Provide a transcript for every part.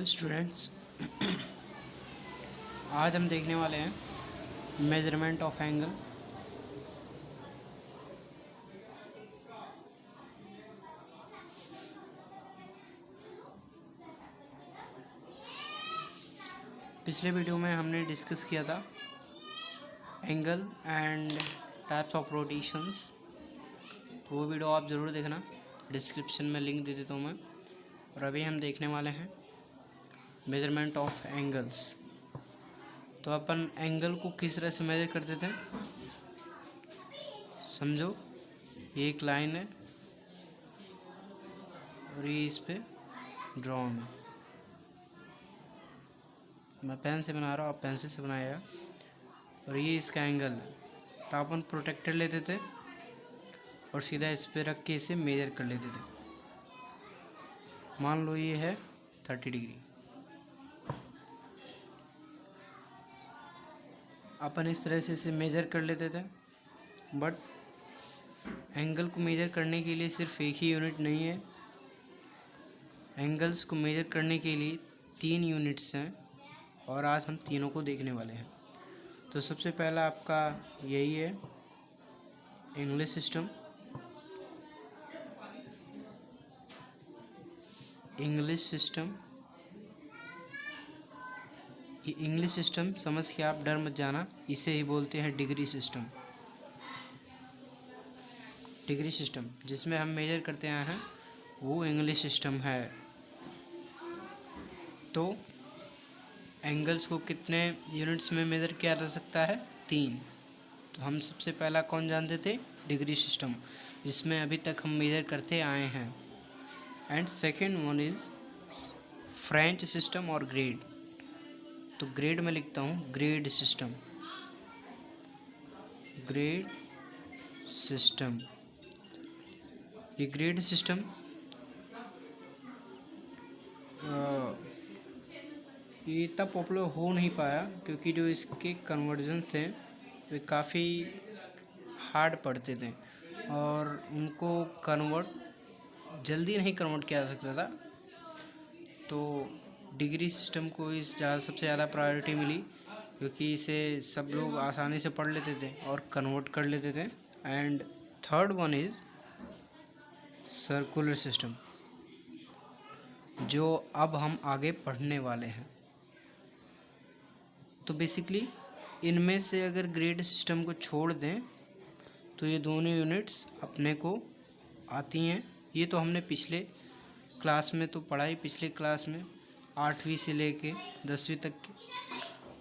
Hello students. आज हम देखने वाले हैं मेजरमेंट ऑफ एंगल। पिछले वीडियो में हमने डिस्कस किया था angle and types of rotations, तो वो वीडियो आप ज़रूर देखना, डिस्क्रिप्शन में लिंक दे देता हूँ मैं। और अभी हम देखने वाले हैं मेजरमेंट ऑफ एंगल्स। तो अपन एंगल को किस तरह से मेजर करते थे, समझो। ये एक लाइन है और ये इस पे ड्रॉन है। मैं पेन से बना रहा हूँ, आप पेंसिल से बनाएगा। और ये इसका एंगल है, तो अपन प्रोटेक्टर लेते थे और सीधा इस पे रख के इसे मेजर कर लेते थे। मान लो ये है 30 डिग्री। अपन इस तरह से इसे मेजर कर लेते थे, बट एंगल को मेजर करने के लिए सिर्फ एक ही यूनिट नहीं है। एंगल्स को मेजर करने के लिए 3 यूनिट्स हैं और आज हम तीनों को देखने वाले हैं। तो सबसे पहला आपका यही है, इंग्लिश सिस्टम। इंग्लिश सिस्टम, ये इंग्लिश सिस्टम समझ के आप डर मत जाना, इसे ही बोलते हैं डिग्री सिस्टम। डिग्री सिस्टम जिसमें हम मेजर करते आए हैं वो इंग्लिश सिस्टम है। तो एंगल्स को कितने यूनिट्स में मेजर किया जा सकता है? 3। तो हम सबसे पहला कौन जानते थे? डिग्री सिस्टम, जिसमें अभी तक हम मेजर करते आए हैं। And second one is French system और ग्रेड। तो ग्रेड में लिखता हूँ ग्रेड सिस्टम। ग्रेड सिस्टम, ये ग्रेड सिस्टम ये इतना पॉपुलर हो नहीं पाया क्योंकि जो इसके कन्वर्जन थे वे काफ़ी हार्ड पड़ते थे और उनको जल्दी नहीं कन्वर्ट किया जा सकता था। तो डिग्री सिस्टम को सबसे ज़्यादा प्रायोरिटी मिली क्योंकि इसे सब लोग आसानी से पढ़ लेते थे और कन्वर्ट कर लेते थे। And third one is circular system, जो अब हम आगे पढ़ने वाले हैं। तो बेसिकली इनमें से अगर ग्रेड सिस्टम को छोड़ दें तो ये दोनों यूनिट्स अपने को आती हैं। ये तो हमने पिछले क्लास में तो पढ़ा ही, पिछले क्लास में 8वीं से लेके 10वीं तक की।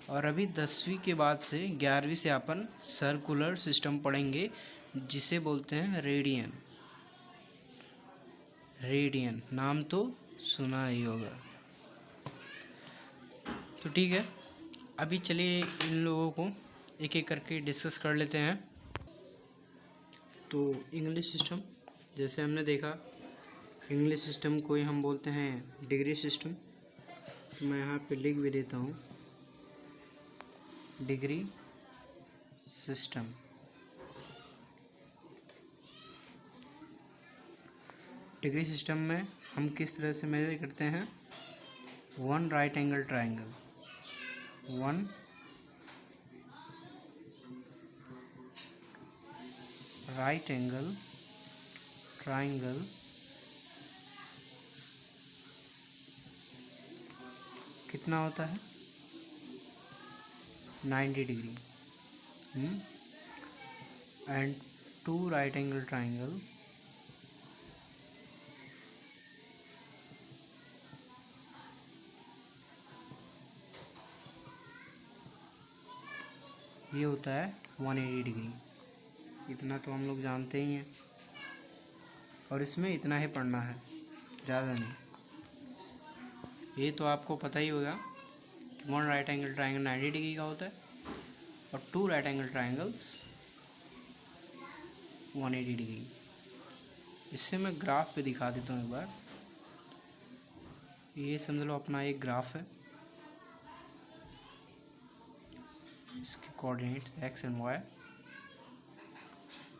और अभी 10वीं के बाद से 11वीं से अपन सर्कुलर सिस्टम पढ़ेंगे, जिसे बोलते हैं रेडियन। रेडियन नाम तो सुना ही होगा। तो ठीक है, अभी चलिए इन लोगों को एक एक करके डिस्कस कर लेते हैं। तो इंग्लिश सिस्टम, जैसे हमने देखा, इंग्लिश सिस्टम को ही हम बोलते हैं डिग्री सिस्टम। तो मैं यहाँ पे लिख भी देता हूँ डिग्री सिस्टम। डिग्री सिस्टम में हम किस तरह से मेजर करते हैं? 1 right angle triangle, 1 right angle triangle कितना होता है? 90 degree. And 2 right angle triangle ये होता है 180 डिग्री। इतना तो हम लोग जानते ही हैं और इसमें इतना ही पढ़ना है, ज़्यादा नहीं। ये तो आपको पता ही होगा कि 1 राइट एंगल ट्राइंगल 90 डिग्री का होता है और 2 राइट एंगल ट्राइंगल्स 180 डिग्री। इससे मैं ग्राफ पे दिखा देता हूँ एक बार। ये समझ लो अपना एक ग्राफ है, इसके कोऑर्डिनेट एक्स एंड वाई।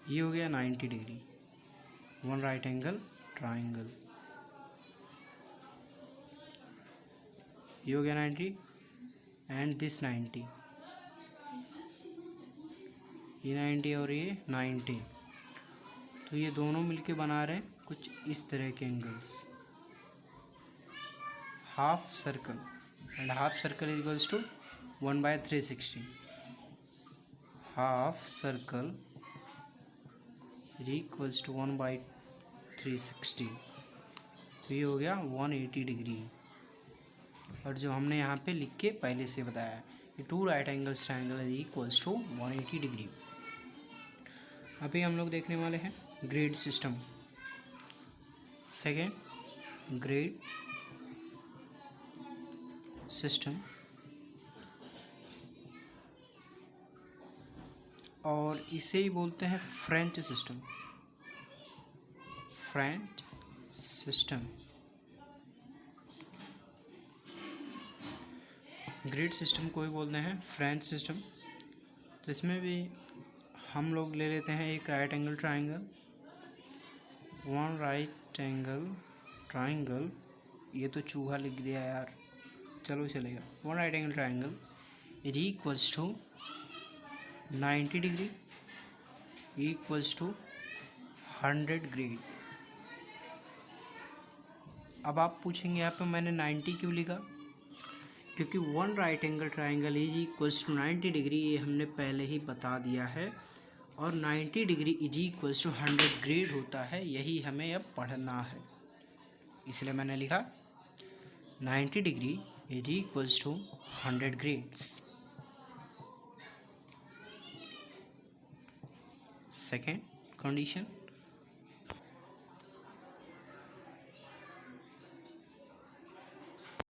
ये हो गया 90 डिग्री, 1 राइट एंगल ट्राइंगल। ये हो गया 90 एंड दिस 90, ये 90 और ये 90, तो ये दोनों मिलके बना रहे हैं कुछ इस तरह के angles. Half circle and half circle is equals to 1/360, half circle is equals to 1/360, तो ये हो गया 180 डिग्री। और जो हमने यहाँ पे लिख के पहले से बताया है कि 2 right angles triangle is equals to 180 degree. अभी हम लोग देखने वाले हैं grade system. Second, grade system, और इसे ही बोलते हैं French system. French system, grid system को ही बोलते हैं फ्रेंच सिस्टम। तो इसमें भी हम लोग ले लेते हैं एक right angle triangle, one right angle triangle, ये तो चूहा लिख दिया यार, चलो चलेगा। One right angle triangle is equals to 90 degree equals to 100 grade. अब आप पूछेंगे यहाँ पे मैंने 90 क्यों लिखा, क्योंकि one right angle triangle is equals to 90 degree ये हमने पहले ही बता दिया है, और 90 degree is equals to 100 grade होता है, यही हमें अब पढ़ना है, इसलिए मैंने लिखा 90 degree is equals to 100 grades. Second condition,